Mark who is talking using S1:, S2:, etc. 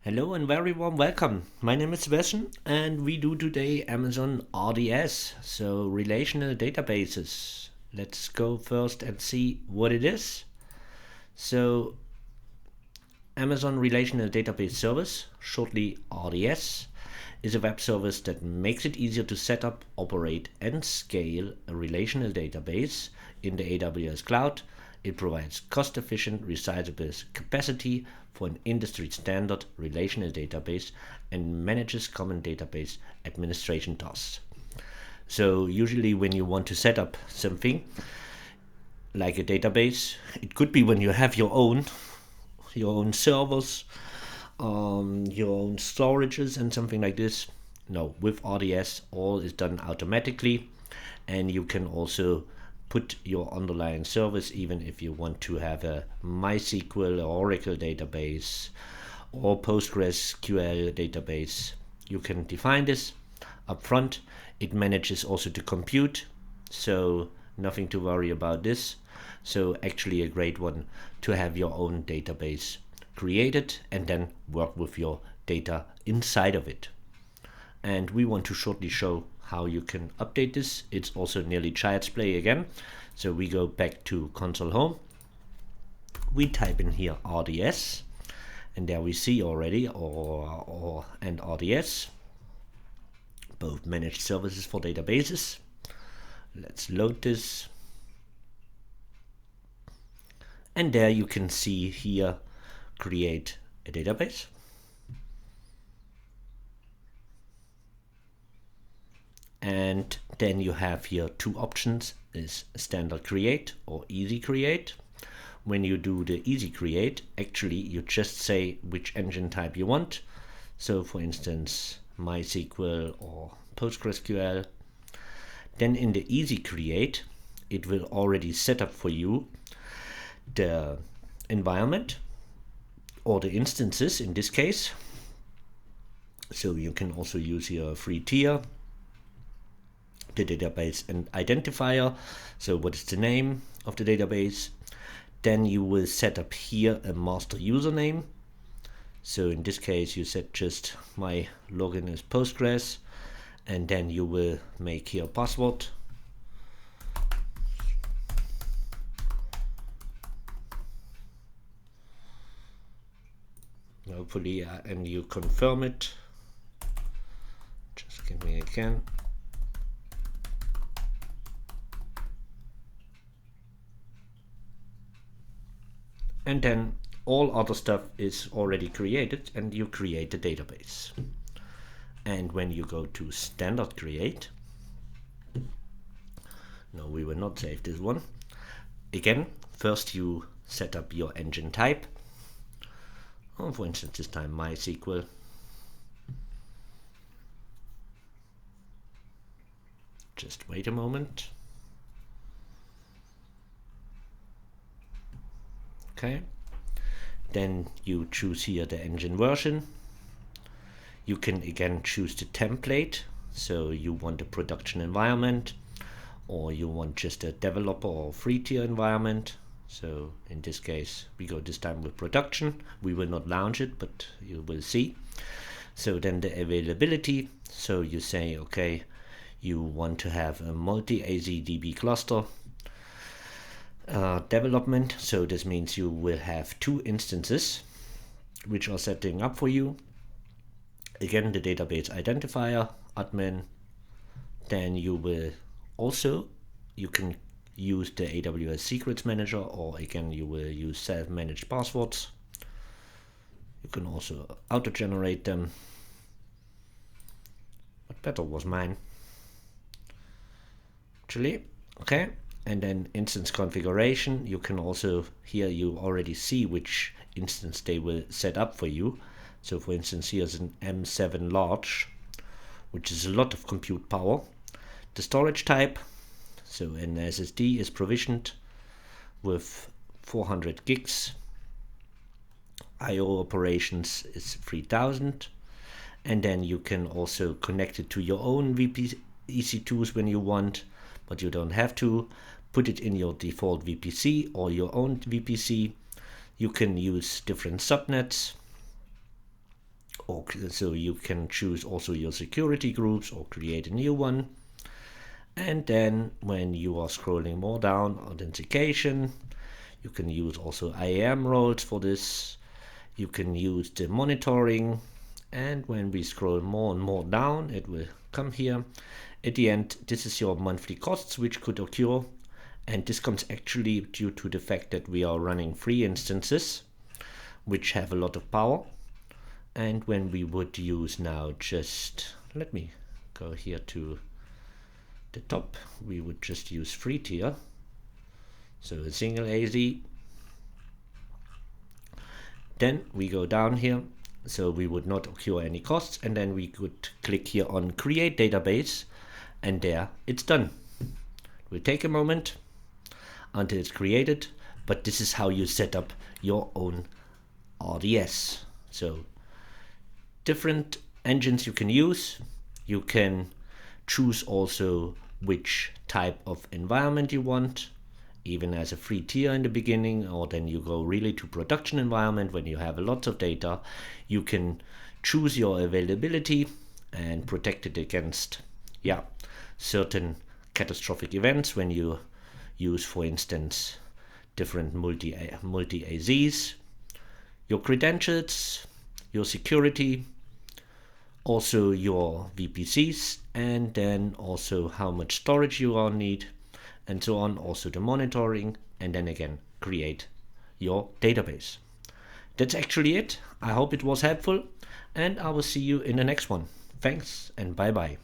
S1: Hello and very warm welcome. My name is Sebastian and we do today Amazon RDS, so relational databases. Let's go first and see what it is. So Amazon Relational Database Service, shortly RDS, is a web service that makes it easier to set up, operate and scale a relational database in the AWS cloud. It provides cost-efficient, resizable capacity for an industry-standard relational database and manages common database administration tasks. So usually when you want to set up something like a database, it could be when you have your own servers, your own storages and something like this. No, with RDS all is done automatically, and you can also put your underlying service even if you want to have a MySQL or Oracle database or PostgreSQL database. You can define this up front. It manages also to compute, so nothing to worry about this. So actually a great one to have your own database created and then work with your data inside of it. And we want to shortly show how you can update this. It's also nearly child's play again. So we go back to console home. We type in here RDS, and there we see already Aurora and RDS, both managed services for databases. Let's load this. And there you can see here, create a database. And then you have here two options, is standard create or easy create. When you do the easy create, actually you just say which engine type you want. So for instance, MySQL or PostgreSQL. Then in the easy create, it will already set up for you the environment or the instances in this case. So you can also use your free tier, the database and identifier, so what is the name of the database. Then you will set up here a master username. So in this case you set just my login is Postgres, and then you will make here a password. Hopefully and you confirm it. Just give me again. And then all other stuff is already created and you create the database. And when you go to standard create, no, we will not save this one. Again, first you set up your engine type. For instance, this time MySQL. Just wait a moment. Okay, then you choose here the engine version. You can again choose the template, so you want a production environment or you want just a developer or free tier environment. So in this case we go this time with production. We will not launch it, but you will see. So then the availability, so you say okay, you want to have a multi-AZDB cluster development, so this means you will have two instances which are setting up for you. Again, the database identifier, admin. Then you will also, you can use the AWS secrets manager, or again you will use self-managed passwords. You can also auto-generate them, but better was mine actually. Okay. And then instance configuration, you can also, here you already see which instance they will set up for you. So for instance, here's an M7 large, which is a lot of compute power. The storage type, so an SSD is provisioned with 400 gigs. IO operations is 3000. And then you can also connect it to your own EC2s when you want, but you don't have to. Put it in your default VPC or your own VPC. You can use different subnets. or so you can choose also your security groups or create a new one. And then when you are scrolling more down, authentication, you can use also IAM roles for this. You can use the monitoring, and when we scroll more and more down, it will come here. At the end, this is your monthly costs which could occur, and this comes actually due to the fact that we are running free instances which have a lot of power. And when we would use now, just let me go here to the top, we would just use free tier, so a single AZ. Then we go down here, so we would not occur any costs, and then we could click here on create database, and there it's done. It will take a moment until it's created, but this is how you set up your own RDS. So different engines you can use. You can choose also which type of environment you want, even as a free tier in the beginning, or then you go really to production environment when you have a lot of data. You can choose your availability and protect it against certain catastrophic events when you use, for instance, different multi-AZs, your credentials, your security, also your VPCs, and then also how much storage you all need, and so on, also the monitoring, and then again create your database. That's actually it. I hope it was helpful, and I will see you in the next one. Thanks and bye bye.